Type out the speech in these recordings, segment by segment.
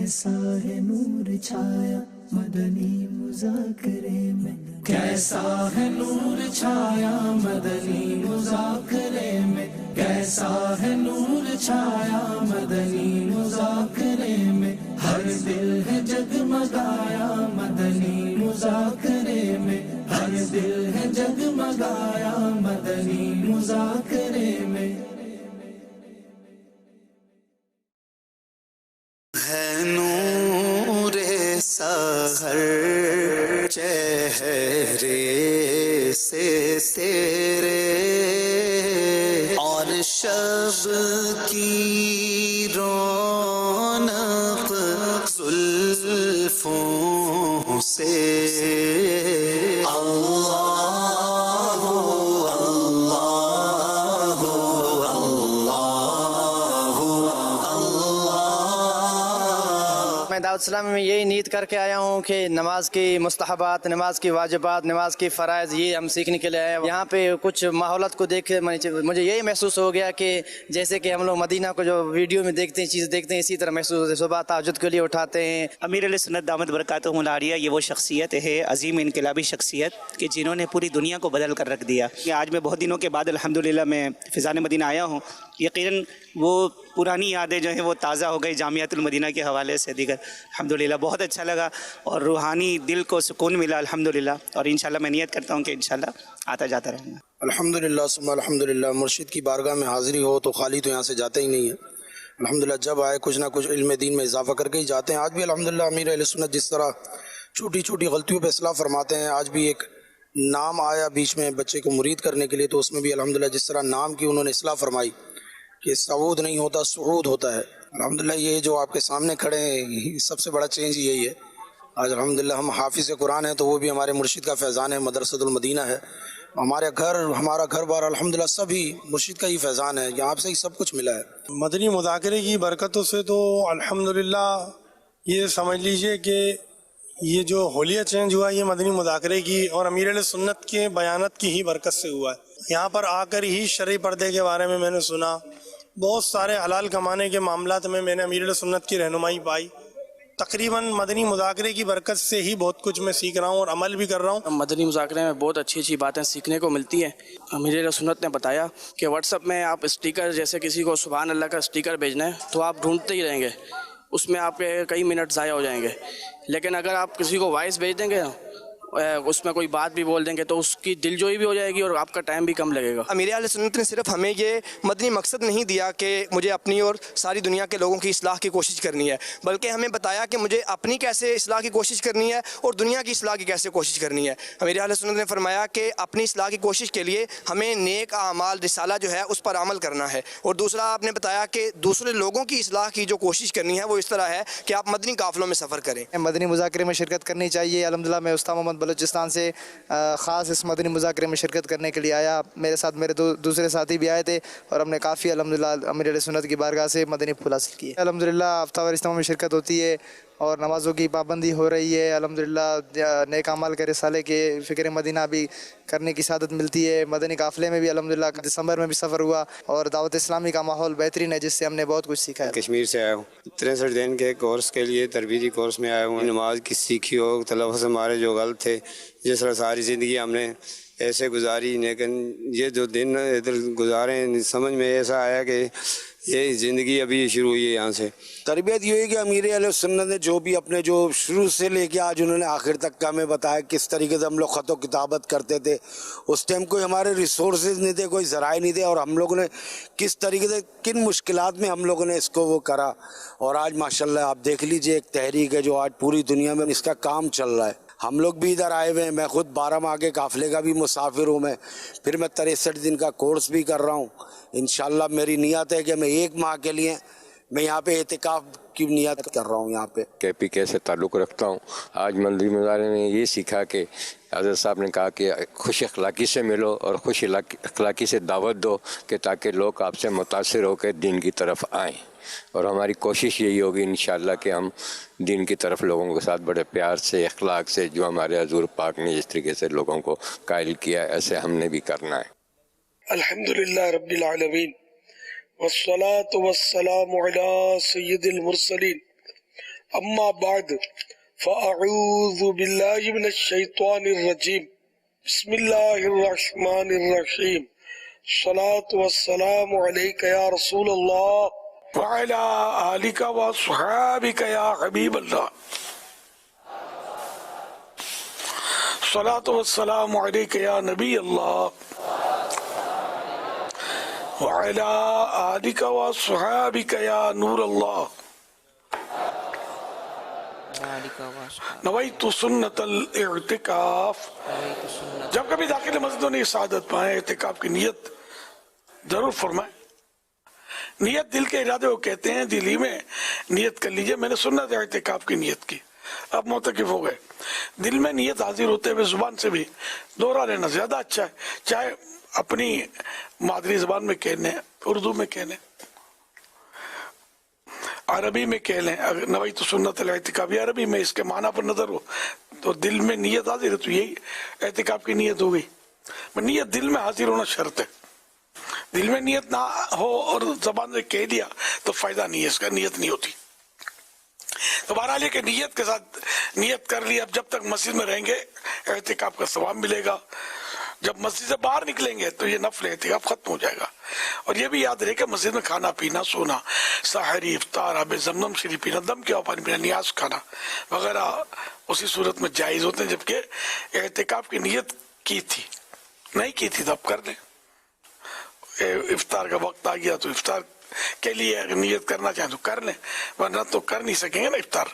کیسا ہے نور چھایا مدنی مذاکرے میں، کیسا ہے نور چھایا مدنی مذاکرے میں، کیسا ہے نور چھایا مدنی مذاکرے میں، ہر دل ہے جگمگایا مدنی مذاکرے میں، ہر دل ہے جگمگایا مدنی مذاکرے میں۔ ہے نور سحر چہرے سے تیرے، اور شب کی رونق زلفوں سے، اللہ اللہ اللہ۔ میں دعوت اسلامی میں یہی نیت کر کے آیا ہوں کہ نماز کی مستحبات، نماز کی واجبات، نماز کی فرائض یہ ہم سیکھنے کے لیے آئے ہیں۔ یہاں پہ کچھ ماحولات کو دیکھ مجھے یہی محسوس ہو گیا کہ جیسے کہ ہم لوگ مدینہ کو جو ویڈیو میں دیکھتے ہیں، چیز دیکھتے ہیں، اسی طرح محسوس ہوتا ہے۔ صبح تہجد کے لیے اٹھاتے ہیں۔ امیر علیہ سنت دامت برکاتہم العالیہ یہ وہ شخصیت ہے، عظیم انقلابی شخصیت کہ جنہوں نے پوری دنیا کو بدل کر رکھ دیا۔ آج میں بہت دنوں کے بعد الحمدللہ میں فیضان مدینہ آیا ہوں، یقیناً وہ پرانی یادیں جو ہیں وہ تازہ ہو گئی جامعۃ المدینہ کے حوالے سے دیگر۔ الحمدللہ بہت اچھا لگا اور روحانی دل کو سکون ملا الحمدللہ، اور انشاءاللہ میں نیت کرتا ہوں کہ انشاءاللہ آتا جاتا رہوں گا۔ الحمدللہ ثم الحمدللہ۔ مرشد کی بارگاہ میں حاضری ہو تو خالی تو یہاں سے جاتا ہی نہیں ہے۔ الحمدللہ جب آئے کچھ نہ کچھ علم دین میں اضافہ کر کے ہی جاتے ہیں۔ آج بھی الحمدللہ امیر اہل سنت جس طرح چھوٹی چھوٹی غلطیوں پہ اصلاح فرماتے ہیں، آج بھی ایک نام آیا بیچ میں بچے کو مرید کرنے کے لیے، تو اس میں بھی الحمدللہ جس طرح نام کی انہوں نے اصلاح فرمائی کہ سعود نہیں ہوتا سعود ہوتا ہے۔ الحمدللہ یہ جو آپ کے سامنے کھڑے ہیں سب سے بڑا چینج یہی ہے۔ آج الحمدللہ ہم حافظ قرآن ہیں تو وہ بھی ہمارے مرشد کا فیضان ہے، مدرسۃ المدینہ ہے۔ ہمارا گھر بار الحمدللہ سبھی مرشد کا ہی فیضان ہے، یہاں سے ہی سب کچھ ملا ہے۔ مدنی مذاکرے کی برکتوں سے تو الحمدللہ یہ سمجھ لیجئے کہ یہ جو حلیہ چینج ہوا یہ مدنی مذاکرے کی اور امیر علیہ سنت کے بیانات کی ہی برکت سے ہوا ہے۔ یہاں پر آ کر ہی شرعی پردے کے بارے میں نے سنا، بہت سارے حلال کمانے کے معاملات میں نے امیر علیہ سنت کی رہنمائی پائی۔ تقریباً مدنی مذاکرے کی برکت سے ہی بہت کچھ میں سیکھ رہا ہوں اور عمل بھی کر رہا ہوں۔ مدنی مذاکرے میں بہت اچھی اچھی باتیں سیکھنے کو ملتی ہیں۔ امیر علیہ سنت نے بتایا کہ واٹس ایپ میں آپ اسٹیکر، جیسے کسی کو سبحان اللہ کا اسٹیکر بھیجنا ہے تو آپ ڈھونڈتے ہی رہیں گے، اس میں آپ کے کئی منٹ ضائع ہو جائیں گے، لیکن اگر آپ کسی کو وائس بھیج دیں گے، اس میں کوئی بات بھی بول دیں گے تو اس کی دلجوئی بھی ہو جائے گی اور آپ کا ٹائم بھی کم لگے گا۔ امیر اہل سنت نے صرف ہمیں یہ مدنی مقصد نہیں دیا کہ مجھے اپنی اور ساری دنیا کے لوگوں کی اصلاح کی کوشش کرنی ہے، بلکہ ہمیں بتایا کہ مجھے اپنی کیسے اصلاح کی کوشش کرنی ہے اور دنیا کی اصلاح کی کیسے کوشش کرنی ہے۔ امیر اہل سنت نے فرمایا کہ اپنی اصلاح کی کوشش کے لیے ہمیں نیک اعمال رسالہ جو ہے اس پر عمل کرنا ہے، اور دوسرا آپ نے بتایا کہ دوسرے لوگوں کی اصلاح کی جو کوشش کرنی ہے وہ اس طرح ہے کہ آپ مدنی قافلوں میں سفر کریں۔ مدنی مذاکرے میں شرکت کرنی چاہیے۔ الحمدللہ میں استاد محمد بلوچستان سے خاص اس مدنی مذاکرے میں شرکت کرنے کے لیے آیا، میرے ساتھ میرے دوسرے ساتھی بھی آئے تھے اور ہم نے کافی الحمدللہ امیر علیہ سنت کی بارگاہ سے مدنی پھول حاصل کیے۔ الحمدللہ ہفتہ وار اجتماع میں شرکت ہوتی ہے اور نمازوں کی پابندی ہو رہی ہے۔ الحمدللہ نیک اعمال کے رسالے کے فکر مدینہ بھی کرنے کی سعادت ملتی ہے۔ مدنی قافلے میں بھی الحمدللہ دسمبر میں بھی سفر ہوا اور دعوت اسلامی کا ماحول بہترین ہے، جس سے ہم نے بہت کچھ سیکھا ہے۔ کشمیر سے آیا ہوں، 63 دن کے کورس کے لیے تربیتی کورس میں آیا ہوں۔ نماز کی سیکھی ہو، تلفظ ہمارے جو غلط تھے، جس طرح ساری زندگی ہم نے ایسے گزاری، لیکن یہ جو دن ادھر گزارے سمجھ میں ایسا آیا کہ یہ زندگی ابھی شروع ہوئی ہے یہاں سے۔ تربیت یہ ہے کہ امیر اہل سنت نے جو بھی اپنے جو شروع سے لے کے آج انہوں نے آخر تک کا ہمیں بتایا کس طریقے سے ہم لوگ خط و کتابت کرتے تھے۔ اس ٹائم کوئی ہمارے ریسورسز نہیں تھے، کوئی ذرائع نہیں تھے، اور ہم لوگوں نے کس طریقے سے کن مشکلات میں ہم لوگوں نے اس کو وہ کرا، اور آج ماشاءاللہ آپ دیکھ لیجئے ایک تحریک ہے جو آج پوری دنیا میں اس کا کام چل رہا ہے۔ ہم لوگ بھی ادھر آئے ہوئے ہیں، میں خود 12 ماہ کے قافلے کا بھی مسافر ہوں، پھر میں 63 دن کا کورس بھی کر رہا ہوں۔ انشاءاللہ میری نیت ہے کہ میں 1 ماہ کے لیے میں یہاں پہ اعتکاف کی نیت کر رہا ہوں یہاں پہ۔ KPK سے تعلق رکھتا ہوں۔ آج مدنی مذاکرے میں یہ سیکھا کہ حضرت صاحب نے کہا کہ خوش اخلاقی سے ملو اور خوش اخلاقی سے دعوت دو کہ تاکہ لوگ آپ سے متاثر ہو کے دین کی طرف آئیں، اور ہماری کوشش یہی ہوگی انشاءاللہ کہ ہم دین کی طرف لوگوں کے ساتھ بڑے پیار سے، اخلاق سے، جو ہمارے حضور پاک نے جس طریقے سے لوگوں کو قائل کیا ایسے ہم نے بھی کرنا ہے۔ الحمدللہ رب العالمین والصلاة والسلام علی سید المرسلین أما بعد فأعوذ بالله من الشيطان الرجيم بسم الله الرحمن الرحيم الصلاة والسلام عليك يا رسول الله وعلى آلك وصحابك يا حبيب الله الصلاة والسلام عليك يا نبي الله وعلى آلك وصحابك يا نور الله نویت سنت الاعتکاف. جب کبھی داخل مسجدوں نے سعادت پائے اعتکاف کی نیت ضرور فرمائیں. نیت دل کے ارادے کو کہتے ہیں. دلی میں نیت کر لیجئے میں نے سنت اعتکاف کی نیت کی, اب معتکف ہو گئے. دل میں نیت حاضر ہوتے ہوئے زبان سے بھی دوہرا لینا زیادہ اچھا ہے, چاہے اپنی مادری زبان میں کہنے, اردو میں کہنے, عربی میں کہہ لیں. اگر نویت سنت الاعتکاف عربی میں اس کے معنی پر نظر ہو تو دل میں نیت حاضر ہے تو یہی اعتکاف کی نیت ہو گئی. نیت دل میں حاضر ہونا شرط ہے. دل میں نیت نہ ہو اور زبان سے کہہ دیا تو فائدہ نہیں ہے, اس کا نیت نہیں ہوتی. تو بہرحال یہ کہ نیت کے ساتھ نیت کر لی. اب جب تک مسجد میں رہیں گے اعتکاف کا ثواب ملے گا. جب مسجد سے باہر نکلیں گے تو یہ نفل اعتکاف ختم ہو جائے گا. اور یہ بھی یاد رہے کہ مسجد میں کھانا پینا, سونا, سحری, افطار, آب زمزم شریف پینا, دم کے پانی پینا, نیاز کھانا وغیرہ اسی صورت میں جائز ہوتے ہیں. جبکہ اعتکاف کی نیت کی تھی, نہیں کی تھی تو اب کر لیں. افطار کا وقت آ گیا تو افطار کے لیے اگر نیت کرنا چاہیں تو کر لیں, ورنہ تو کر نہیں سکیں گے نا افطار.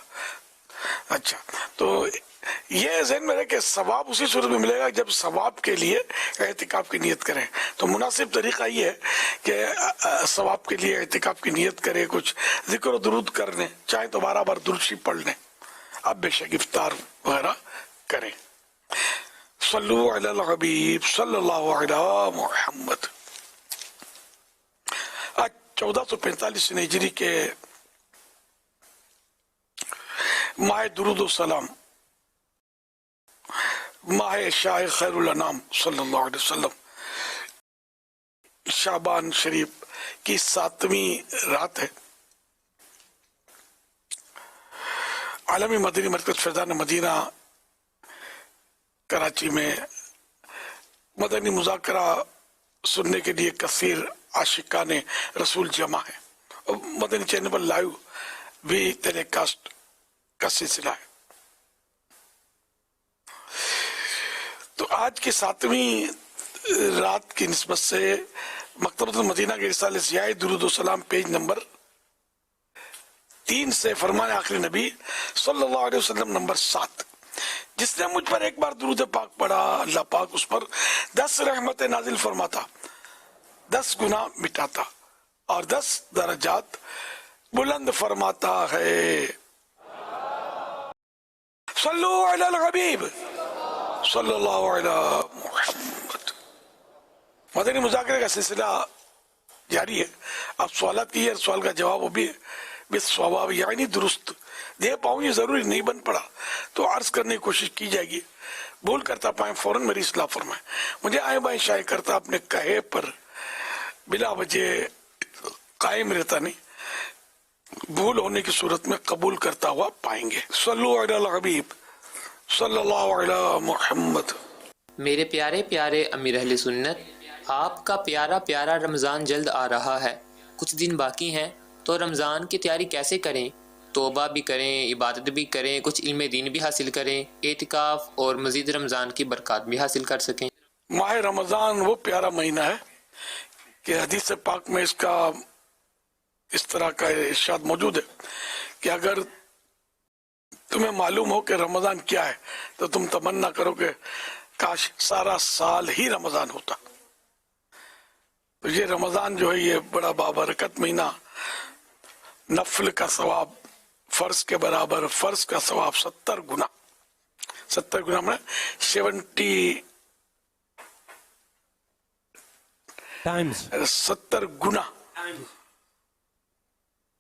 اچھا, تو یہ ذہن میں رہے کہ ثواب اسی صورت میں ملے گا جب ثواب کے لیے اعتکاف کی نیت کریں. تو مناسب طریقہ یہ ہے کہ ثواب کے لیے اعتکاف کی نیت کریں, کچھ ذکر و درود کر لیں, چاہے تو بار بار درود شریف پڑھ لیں. اب بے شک افطار وغیرہ کریں. صلو علی الحبیب صلی اللہ علی محمد. آج 1445 ہجری کے ماہ درود و سلام, ماہ شاہ خیر الانام صلی اللہ علیہ وسلم, شعبان شریف کی 7ویں رات ہے. عالمی مدنی مرکز فیضان مدینہ کراچی میں مدنی مذاکرہ سننے کے لیے کثیر عاشقان رسول جمع ہے. اور مدنی چینل پر لائیو بھی ٹیلی کاسٹ کا سلسلہ ہے. تو آج کی 7ویں رات کی نسبت سے مکتبۃ المدینہ کے رسالے سیاہ درود و سلام پیج نمبر 3 سے فرمان آخری نبی صلی اللہ علیہ وسلم نمبر 7. جس نے مجھ پر ایک بار درود پاک پڑھا اللہ پاک اس پر 10 رحمت نازل فرماتا, 10 گناہ مٹاتا اور 10 درجات بلند فرماتا ہے. صلو علی الحبیب صلی اللہ علی محمد. مدنی مذاکرے کا سلسلہ جاری ہے. اب سوالات کی ہے, سوال کا جواب وہ بھی بالصواب یعنی درست دے پاؤں, یہ ضروری نہیں بن پڑا تو عرض کرنے کی کوشش کی جائے گی. بھول کرتا پائیں فوراً میری اصلاح فرمائیں. مجھے آئیں بائیں شائع کرتا اپنے کہے پر بلا وجہ قائم رہتا نہیں, بھول ہونے کی صورت میں قبول کرتا ہوا پائیں گے. صلو علی الحبیب صلی اللہ علی محمد. میرے پیارے پیارے امیر اہل سنت, آپ کا پیارا پیارا رمضان جلد آ رہا ہے. کچھ دن باقی ہیں تو رمضان کی تیاری کیسے کریں؟ توبہ بھی کریں, عبادت بھی کریں, کچھ علم دین بھی حاصل کریں, اعتکاف اور مزید رمضان کی برکات بھی حاصل کر سکیں. ماہ رمضان وہ پیارا مہینہ ہے کہ حدیث پاک میں اس طرح کا ارشاد موجود ہے کہ اگر تمہیں معلوم ہو کہ رمضان کیا ہے تو تم تمنا کرو کہ کاش سارا سال ہی رمضان ہوتا. تو یہ رمضان جو ہے یہ بڑا بابرکت مہینہ, نفل کا ثواب فرض کے برابر, فرض کا ثواب 70 گنا, 70 گنا میں 70 گنا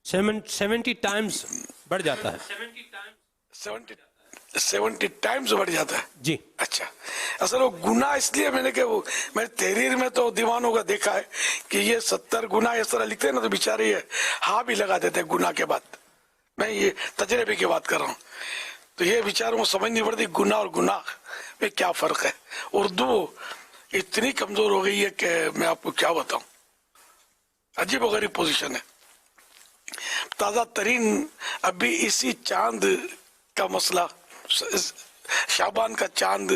70 ٹائمز بڑھ جاتا ہے. 70 ٹائمز بڑھ جاتا ہے جی. اچھا, اصل وہ گناہ اس لیے میں نے کہ وہ میں تحریر میں تو دیوانوں کا دیکھا ہے کہ یہ 70 گناہ اس طرح لکھتے ہیں نا تو بیچارے یہ ہاں بھی لگا دیتے ہیں گناہ کے بعد. میں یہ تجربے کی بات کر رہا ہوں. تو یہ بیچاروں کو سمجھ نہیں پڑتی گناہ اور گناہ میں کیا فرق ہے. اردو اتنی کمزور ہو گئی ہے کہ میں آپ کو کیا بتاؤں. عجیب و غریب پوزیشن ہے. تازہ ترین ابھی اسی چاند کا مسئلہ، شعبان کا چاند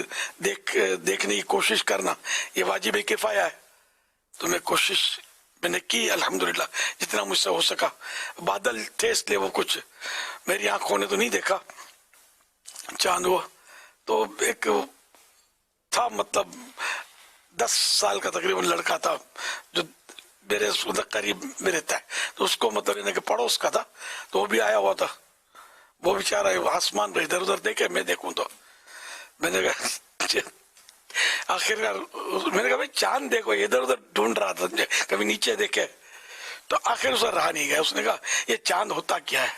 دیکھنے کی کوشش کرنا یہ واجب کفایہ ہے. تو میں کوشش میں نے کی الحمدللہ جتنا مجھ سے ہو سکا. بادل تھے اس لیے وہ کچھ میری آنکھوں نے تو نہیں دیکھا چاند. ہوا تو ایک تھا مطلب 10 سال کا تقریباً لڑکا تھا جو میرے قریب میں رہتا ہے. تو اس کو مطلب کہ پڑوس کا تھا تو وہ بھی آیا ہوا تھا. وہ بیچارہ آسمان پہ ادھر ادھر دیکھے، میں دیکھوں تو میں نے کہا آخر میں نے کہا بھائی چاند دیکھو، ادھر ادھر ڈھونڈ رہا تھا کبھی نیچے دیکھے. تو آخر اسے رہا نہیں گیا. اس نے کہا یہ چاند ہوتا کیا ہے؟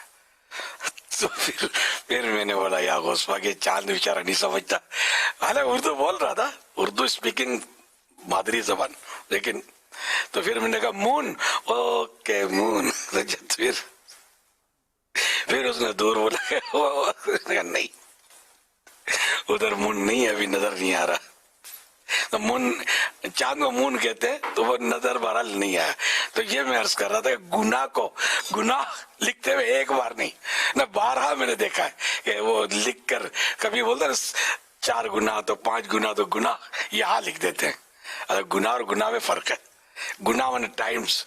تو پھر میں نے بولا یا غوث کہ چاند بیچارہ نہیں سمجھتا. حالانکہ اردو بول رہا تھا، اردو اسپیکنگ مادری زبان، لیکن تو پھر میں نے کہا مون. اوکے مون. پھر اس نے دور بولا نہیں ادھر مون نہیں ہے، ابھی نظر نہیں آ رہا. تو مون چاند کو مون کہتے ہیں تو وہ نظر بہرحال نہیں آیا. تو یہ میں عرض کر رہا تھا کہ گناہ کو گناہ لکھتے ہوئے ایک بار نہیں نہ بارہا میں نے دیکھا ہے کہ وہ لکھ کر کبھی بولتے 4 گناہ تو 5 گناہ تو گناہ یہاں لکھ دیتے ہیں. اگر گناہ اور گناہ میں فرق ہے. گناہ ون ٹائمز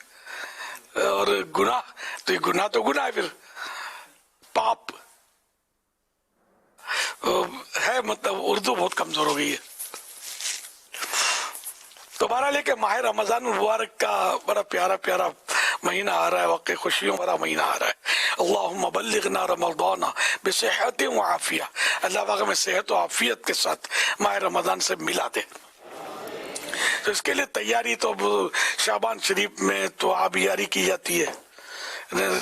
اور گناہ تو یہ گناہ تو گناہ ہے. پھر پاپ ہے مطلب اردو بہت کمزور ہو گئی ہے. تو بہرحال لے کے ماہ رمضان المبارک کا بڑا پیارا پیارا مہینہ آ رہا ہے، واقعی خوشیوں بڑا مہینہ آ رہا ہے. اللہم بلغنا رمضان بصحت و عافیہ. اللہ پاک میں صحت و عافیت کے ساتھ ماہ رمضان سے ملا دے. تو اس کے لیے تیاری تو شعبان شریف میں تو آبیاری کی جاتی ہے،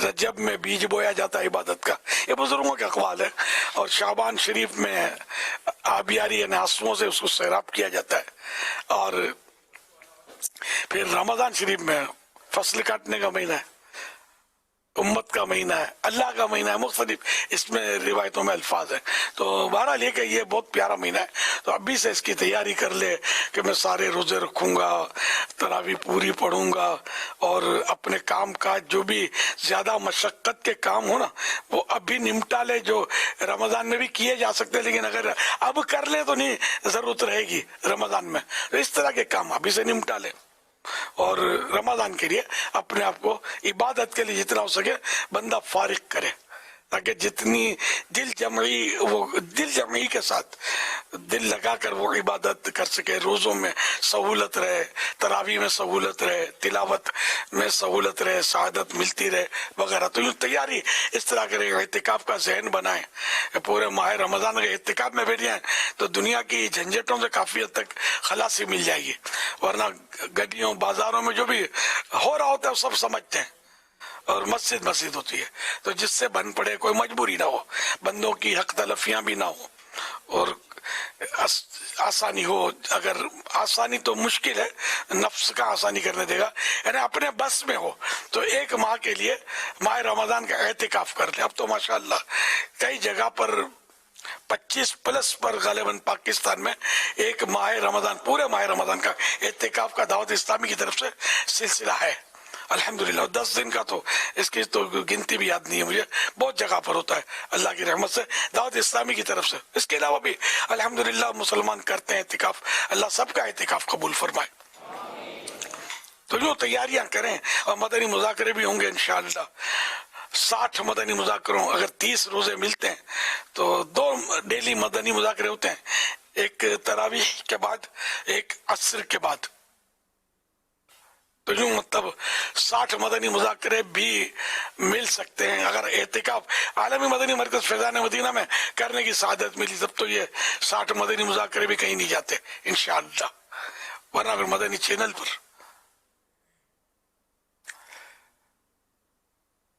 رجب میں بیج بویا جاتا ہے عبادت کا، یہ بزرگوں کے اقوال ہے. اور شعبان شریف میں آبیاری یعنی آنسوؤں سے اس کو سیراب کیا جاتا ہے. اور پھر رمضان شریف میں فصل کاٹنے کا مہینہ ہے، امت کا مہینہ ہے، اللہ کا مہینہ ہے. مختلف اس میں روایتوں میں الفاظ ہیں. تو بہرحال یہ کہ یہ بہت پیارا مہینہ ہے. تو ابھی سے اس کی تیاری کر لے کہ میں سارے روزے رکھوں گا، تراویح پوری پڑھوں گا، اور اپنے کام کاج جو بھی زیادہ مشقت کے کام ہو نا وہ ابھی نمٹا لے، جو رمضان میں بھی کیے جا سکتے لیکن اگر اب کر لے تو نہیں ضرورت رہے گی رمضان میں. تو اس طرح کے کام ابھی سے نمٹا لے اور رمضان کے لیے اپنے آپ کو عبادت کے لیے جتنا ہو سکے بندہ فارغ کرے، تاکہ جتنی دل جمعی کے ساتھ دل لگا کر وہ عبادت کر سکے. روزوں میں سہولت رہے، تراویح میں سہولت رہے، تلاوت میں سہولت رہے، سعادت ملتی رہے وغیرہ. تو یہ تیاری اس طرح کرے. اعتکاف کا ذہن بنائیں، پورے ماہ رمضان کے اعتکاف میں بیٹھ جائیں تو دنیا کی جھنجھٹوں سے کافی حد تک خلاصی مل جائے گی. ورنہ گلیوں بازاروں میں جو بھی ہو رہا ہوتا ہے وہ سب سمجھتے ہیں، اور مسجد ہوتی ہے. تو جس سے بن پڑے، کوئی مجبوری نہ ہو، بندوں کی حق تلفیاں بھی نہ ہو، اور آسانی ہو. اگر آسانی تو مشکل ہے، نفس کا آسانی کرنے دے گا، یعنی اپنے بس میں ہو تو 1 ماہ کے لیے ماہ رمضان کا اعتکاف کر لیں. اب تو ماشاءاللہ کئی جگہ پر 25+ پر غالباً پاکستان میں 1 ماہ رمضان، پورے ماہ رمضان کا اعتکاف کا دعوت اسلامی کی طرف سے سلسلہ ہے الحمدللہ. 10 دن کا تو اس کی تو گنتی بھی یاد نہیں ہے مجھے، بہت جگہ پر ہوتا ہے اللہ کی رحمت سے دعوت اسلامی کی طرف سے. اس کے علاوہ بھی الحمدللہ مسلمان کرتے ہیں اعتکاف. اللہ سب کا اعتکاف قبول فرمائے. تو جو تیاریاں کریں، اور مدنی مذاکرے بھی ہوں گے انشاءاللہ. 60 مدنی مذاکروں، اگر 30 روزے ملتے ہیں تو 2 ڈیلی مدنی مذاکرے ہوتے ہیں، ایک تراویح کے بعد، ایک عصر کے بعد. تو یوں مطلب 60 مدنی مذاکرے بھی مل سکتے ہیں اگر اعتکاف عالمی مدنی مرکز فیضان مدینہ میں کرنے کی سعادت ملی. تب تو یہ 60 مدنی مذاکرے بھی کہیں نہیں جاتے انشاءاللہ. ورنہ اگر مدنی چینل پر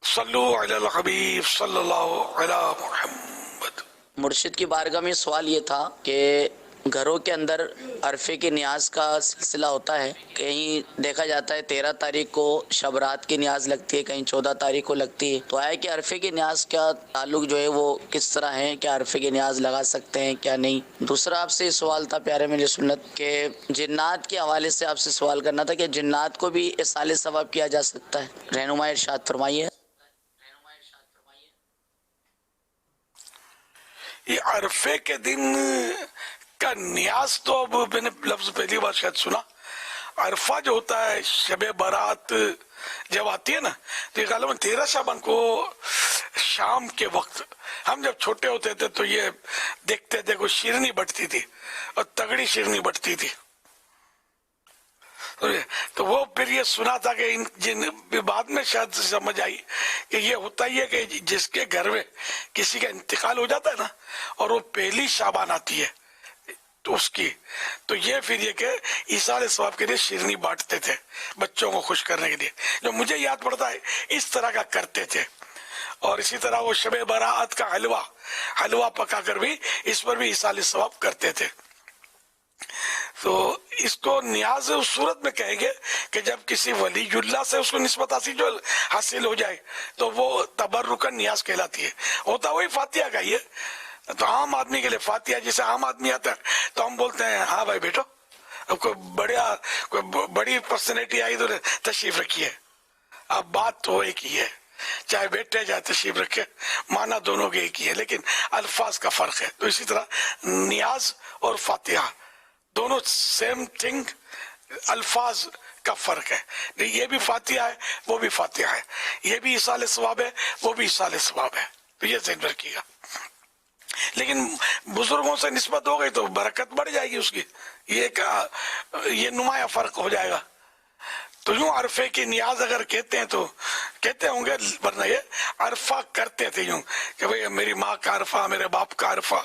صلو علی الحبیب صلی اللہ علی محمد. مرشد کی بارگاہ میں سوال یہ تھا کہ گھروں کے اندر عرفے کی نیاز کا سلسلہ ہوتا ہے. کہیں دیکھا جاتا ہے 13 تاریخ کو شب رات کی نیاز لگتی ہے, کہیں 14 تاریخ کو لگتی ہے. تو ہے کہ عرفے کی نیاز کا تعلق جو ہے وہ کس طرح ہے, کیا عرفے کی نیاز لگا سکتے ہیں کیا نہیں. دوسرا آپ سے سوال تھا پیارے میرے سنت کہ جنات کے حوالے سے آپ سے سوال کرنا تھا کہ جنات کو بھی اصال ثواب کیا جا سکتا ہے, رہنمائی ارشاد فرمائیے. یہ عرفے کے دن کا نیاز تو اب میں نے لفظ پہلی بار شاید سنا. عرفہ جو ہوتا ہے شب برات جب آتی ہے نا, تو یہ غالباً 13 شعبان کو شام کے وقت, ہم جب چھوٹے ہوتے تھے تو یہ دیکھتے تھے کوئی شیرنی بٹتی تھی اور تگڑی شیرنی بٹتی تھی. تو وہ پھر یہ سنا تھا کہ جن بعد میں شاید سمجھ آئی کہ یہ ہوتا ہی ہے کہ جس کے گھر میں کسی کا انتقال ہو جاتا ہے نا اور وہ پہلی شعبان آتی ہے تو اس کی, تو یہ پھر یہ کہ ایصال ثواب کے لیے شیرنی بانٹتے تھے بچوں کو خوش کرنے کے لیے. جو مجھے یاد پڑتا ہے اس طرح کا کرتے تھے. اور اسی طرح وہ شب برات کا حلوہ پکا کر بھی اس پر بھی ایصال ثواب کرتے تھے. تو اس کو نیاز اس صورت میں کہیں گے کہ جب کسی ولی اللہ سے اس کو نسبت حاصل ہو جائے تو وہ تبرکن نیاز کہلاتی ہے. ہوتا وہی فاتحہ کا ہی ہے. تو عام آدمی کے لیے فاتحہ جیسے عام آدمی آتا ہے تو ہم بولتے ہیں ہاں بھائی بیٹو, اب کوئی بڑی پرسنالٹی آئی تو تشریف رکھیے. اب بات تو ایک ہی ہے, چاہے بیٹھے چاہے تشریف رکھے, معنی دونوں کے ایک ہی ہے لیکن الفاظ کا فرق ہے. تو اسی طرح نیاز اور فاتحہ دونوں سیم تھنگ, الفاظ کا فرق ہے. یہ بھی فاتحہ ہے وہ بھی فاتحہ ہے, یہ بھی ایصال ثواب ہے وہ بھی ایصال ثواب ہے. تو یہ ذہن میں رکھیے گا. لیکن بزرگوں سے نسبت ہو گئی تو برکت بڑھ جائے گی اس کی, یہ نمایاں فرق ہو جائے گا. تو یوں عرفے کی نیاز اگر کہتے ہیں تو کہتے ہوں گے, ورنہ یہ عرفہ کرتے تھے یوں کہ بھئی میری ماں کا عرفہ, میرے باپ کا عرفہ.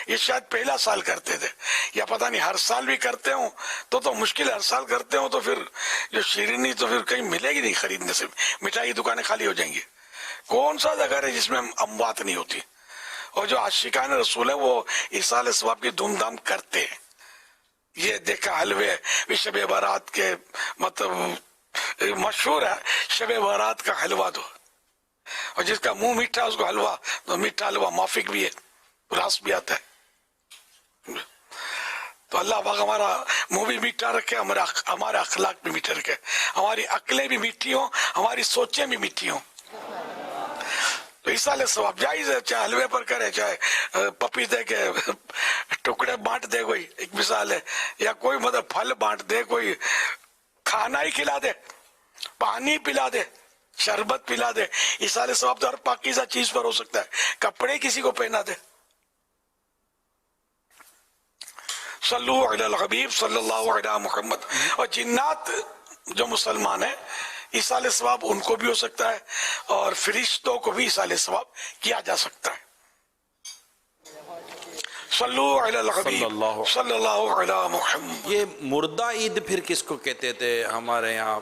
یہ شاید پہلا سال کرتے تھے, یا پتہ نہیں ہر سال بھی کرتے ہوں تو مشکل ہے. ہر سال کرتے ہوں تو پھر جو شیرینی تو پھر کہیں ملے گی نہیں خریدنے سے, مٹھائی دکانیں خالی ہو جائیں گی. کون سا جگہ ہے جس میں اموات نہیں ہوتی. اور جو عاشقان رسول ہیں وہ ایصال ثواب کی دھوم دھام کرتے ہیں. یہ دیکھا حلوے شب برات کے مطلب مشہور ہے, شب برات کا حلوہ دو, اور جس کا منہ میٹھا اس کو حلوہ, تو میٹھا حلوہ موافق بھی ہے, راس بھی آتا ہے. تو اللہ پاک ہمارا منہ بھی میٹھا رکھے, ہمارا اخلاق بھی میٹھا رکھے, ہماری عقلیں بھی میٹھی ہوں, ہماری سوچیں بھی میٹھی ہوں. تو ایصال ثواب جائز ہے, چاہے حلوے پر کرے, چاہے پپیتے کے ٹکڑے بانٹ دے, کوئی ایک مثال ہے, یا کوئی مطلب پھل بانٹ دے, کوئی کھانا ہی کھلا دے, پانی پلا دے, شربت پلا دے. ایصال ثواب تو ہر پاکیزہ چیز پر ہو سکتا ہے. کپڑے کسی کو پہنا دے. صلو علی الحبیب صلی اللہ علیہ محمد. اور جنات جو مسلمان ہیں ایصال ثواب ان کو بھی ہو سکتا ہے, اور فرشتوں کو بھی ایصال ثواب کیا جا سکتا ہے. صلو علی الحبیب صلی اللہ علیہ محمد. یہ مردہ عید پھر کس کو کہتے تھے ہمارے یہاں,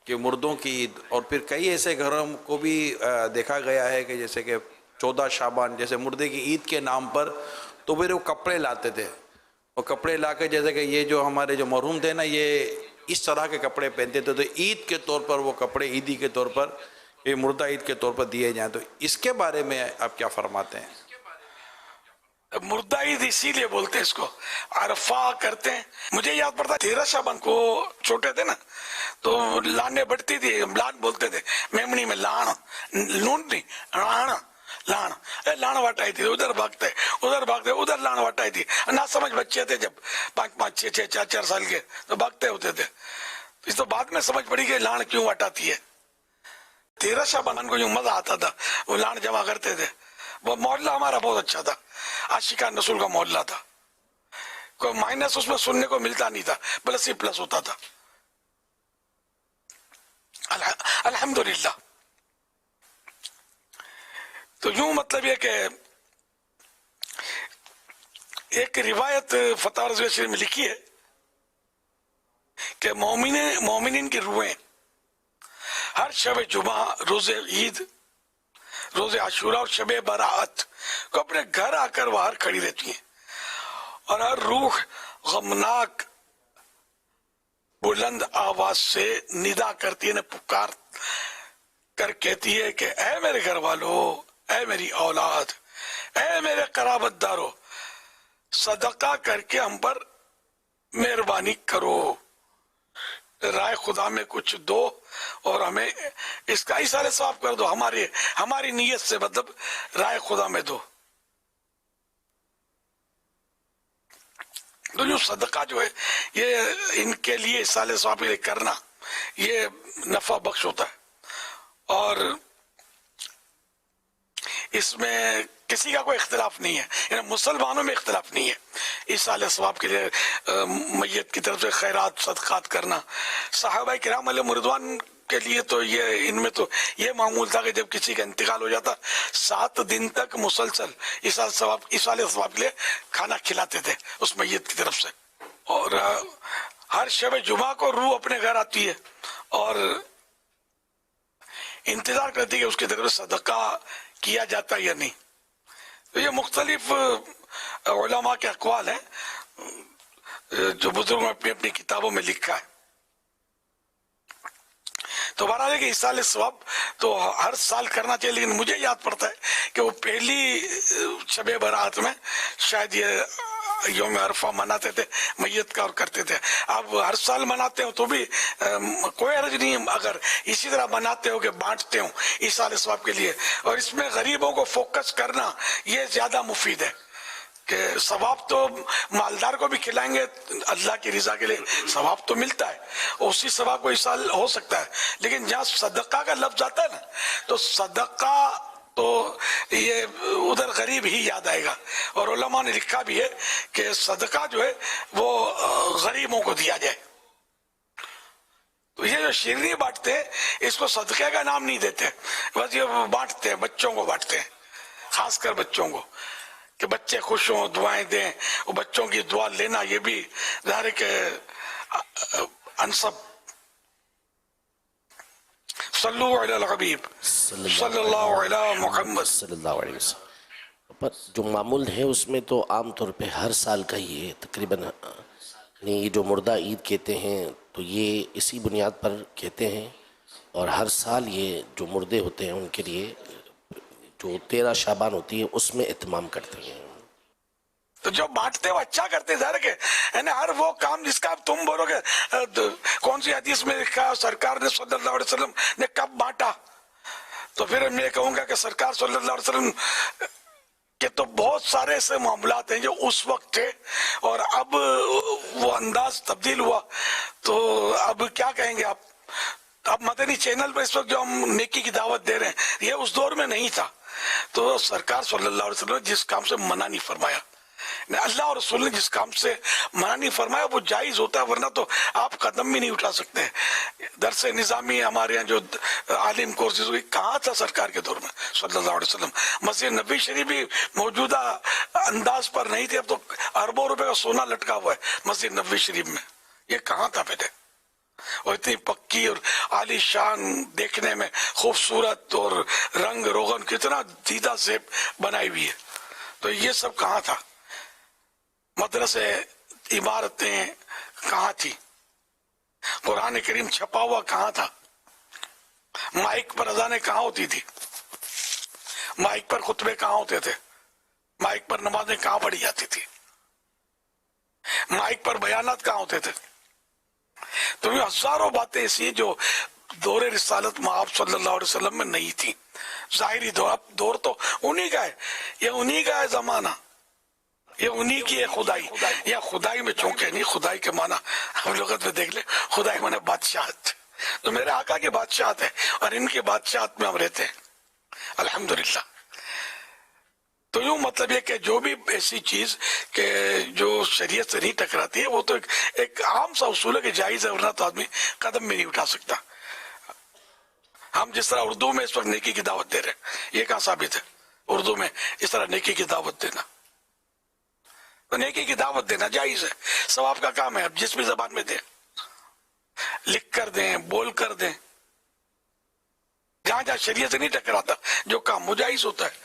کہ مردوں کی عید. اور پھر کئی ایسے گھروں کو بھی دیکھا گیا ہے کہ جیسے کہ 14 شعبان جیسے مردے کی عید کے نام پر تو پھر وہ کپڑے لاتے تھے, اور کپڑے لا کے جیسے کہ یہ جو ہمارے جو مرحوم تھے نا یہ اس طرح کے کپڑے پہنتے تھے, تو عید کے طور پر وہ کپڑے عیدی کے طور پر, یہ مردہ عید کے طور پر دیے جائیں. تو اس کے بارے میں آپ کیا فرماتے ہیں؟ مردہ عید اسی لیے بولتے ہیں اس کو, عرفہ کرتے ہیں. مجھے یاد پڑتا 13 شعبان کو چھوٹے تھے نا تو لانے بڑھتی تھی, لان بولتے تھے میمنی میں, لان نون نہیں ران, لان وٹائی تھی, ادھر بھاگتے ادھر لان وٹائی تھی. نہ سمجھ بچے تھے جب 5 6 4 سال کے, تو بھاگتے ہوتے تھے. اس تو بعد میں سمجھ پڑی کہ لان کیوں وٹاتی ہے. 13 شعبان کو یوں مزہ آتا تھا, وہ لان جمع کرتے تھے. وہ محلہ ہمارا بہت اچھا تھا, عاشقان رسول کا محلہ تھا. کوئی مائنس اس میں سننے کو ملتا نہیں تھا, پلس ہی پلس ہوتا تھا. الحمدللہ. تو یوں مطلب یہ کہ ایک روایت فتح رضویہ شریف میں لکھی ہے کہ مومنین کی روحیں ہر شب جمعہ, روز عید, روز عاشورہ اور شب برات کو اپنے گھر آ کر باہر کھڑی رہتی ہیں, اور ہر روح غمناک بلند آواز سے ندا کرتی ہے، پکار کر کہتی ہے کہ اے میرے گھر والوں، اے میری اولاد، اے میرے قرابت دارو، صدقہ کر کے ہم پر مہربانی کرو، رائے خدا میں کچھ دو اور ہمیں اس کا ایصال ثواب کر دو، ہماری نیت سے مطلب رائے خدا میں دو۔ تو جو صدقہ جو ہے یہ ان کے لیے ایصال ثواب کے لیے کرنا یہ نفع بخش ہوتا ہے، اور اس میں کسی کا کوئی اختلاف نہیں ہے، یعنی مسلمانوں میں اختلاف نہیں ہے ایصال ثواب کے لیے میت کی طرف سے خیرات صدقات کرنا۔ صحابہ کرام علیہ رضوان کے لیے تو یہ ان میں تو یہ معمول تھا کہ جب کسی کا انتقال ہو جاتا 7 دن تک مسلسل ایصال ثواب کے لیے کھانا کھلاتے تھے اس میت کی طرف سے، اور ہر شب جمعہ کو روح اپنے گھر آتی ہے اور انتظار کرتی ہے کہ اس کی طرف سے صدقہ کیا جاتا یا نہیں۔ تو یہ مختلف علماء کے اقوال ہیں جو بزرگوں نے اپنی اپنی کتابوں میں لکھا ہے۔ تو بہرحال ہے کہ ایصال ثواب تو ہر سال کرنا چاہیے، لیکن مجھے یاد پڑتا ہے کہ وہ پہلی شب برات میں شاید یہ یوم عرفہ مناتے تھے میت کا اور کرتے تھے۔ اب ہر سال مناتے ہو تو بھی کوئی حرج نہیں اگر اسی طرح مناتے ہو کہ بانٹتے ہو ایصال ثواب کے لیے، اور اس میں غریبوں کو فوکس کرنا یہ زیادہ مفید ہے کہ ثواب تو مالدار کو بھی کھلائیں گے اللہ کی رضا کے لیے ثواب تو ملتا ہے، اسی ثواب کو ایصال ہو سکتا ہے، لیکن جہاں صدقہ کا لفظ آتا ہے نا تو صدقہ تو یہ ادھر غریب ہی یاد آئے گا، اور علماء نے لکھا بھی ہے کہ صدقہ جو ہے وہ غریبوں کو دیا جائے۔ تو یہ جو شیرنی بانٹتے ہیں اس کو صدقے کا نام نہیں دیتے، بس یہ بانٹتے ہیں، بچوں کو بانٹتے ہیں، خاص کر بچوں کو، کہ بچے خوش ہوں، دعائیں دیں، وہ بچوں کی دعا لینا یہ بھی ظاہر ہے کہ انصب۔ صلو علی الحبیب صلی اللہ علی محمد صلی اللہ علیہ وسلم۔ پر جو معمول ہے اس میں تو عام طور پہ ہر سال کا یہ تقریباً یعنی یہ جو مردہ عید کہتے ہیں تو یہ اسی بنیاد پر کہتے ہیں، اور ہر سال یہ جو مردے ہوتے ہیں ان کے لیے جو 13 شعبان ہوتی ہے اس میں اہتمام کرتے ہیں۔ تو جو بانٹتے وہ اچھا کرتے ہیں، ظاہر ہے کہ یعنی ہر وہ کام جس کا تم بولو کہ کون سی حدیث میں لکھا سرکار نے صلی اللہ علیہ وسلم نے کب بانٹا، تو پھر میں کہوں گا کہ سرکار صلی اللہ علیہ وسلم کہ تو بہت سارے ایسے معاملات ہیں جو اس وقت تھے اور اب وہ انداز تبدیل ہوا، تو اب کیا کہیں گے آپ؟ اب مدنی چینل پر اس وقت جو ہم نیکی کی دعوت دے رہے ہیں یہ اس دور میں نہیں تھا، تو سرکار صلی اللہ علیہ وسلم نے جس کام سے منع نہیں فرمایا، اللہ اور رسول نے جس کام سے منع نہیں فرمایا وہ جائز ہوتا ہے، ورنہ تو آپ قدم بھی نہیں اٹھا سکتے۔ درس نظامی ہمارے یہاں جو عالم کورسز ہوئی کہاں تھا سرکار کے دور میں صلی اللہ علیہ وسلم؟ مسجد نبوی شریف بھی موجودہ انداز پر نہیں تھی، اب تو اربوں روپے کا سونا لٹکا ہوا ہے مسجد نبوی شریف میں، یہ کہاں تھا پہلے؟ اور اتنی پکی اور عالی شان، دیکھنے میں خوبصورت اور رنگ روغن کتنا دیدہ سے بنائی ہوئی ہے، تو یہ سب کہاں تھا؟ مدرسے عمارتیں کہاں تھی؟ قرآن کریم چھپا ہوا کہاں تھا؟ مائک پر اذانیں کہاں ہوتی تھی؟ مائک پر خطبے کہاں ہوتے تھے؟ مائک پر نمازیں کہاں پڑھی جاتی تھی؟ مائک پر بیانات کہاں ہوتے تھے؟ تو یہ ہزاروں باتیں ایسی جو دور رسالت مآب صلی اللہ علیہ وسلم میں نہیں تھی۔ ظاہری دور تو انہی کا ہے، یہ انہی کا ہے زمانہ، یہ انہی کی ہے خدائی، یا خدائی میں چونکہ نہیں، خدائی کے معنی ہم لغت میں دیکھ لیں، خدائی معنی بادشاہت، تو میرے آقا کی بادشاہت ہے اور ان کی بادشاہت میں ہم رہتے ہیں الحمدللہ۔ تو یوں مطلب یہ کہ جو بھی ایسی چیز کہ جو شریعت سے نہیں ٹکراتی ہے وہ تو ایک عام سا اصول ہے کہ جائز ہے، ورنہ تو آدمی قدم بھی نہیں اٹھا سکتا۔ ہم جس طرح اردو میں اس وقت نیکی کی دعوت دے رہے ہیں، یہ کہاں ثابت ہے اردو میں اس طرح نیکی کی دعوت دینا؟ تو نیکی کی دعوت دینا جائز ہے، ثواب کا کام ہے، اب جس بھی زبان میں دیں، لکھ کر دیں، بول کر دیں، جہاں جہاں شریعت سے نہیں ٹکراتا جو کام مجائز ہوتا ہے۔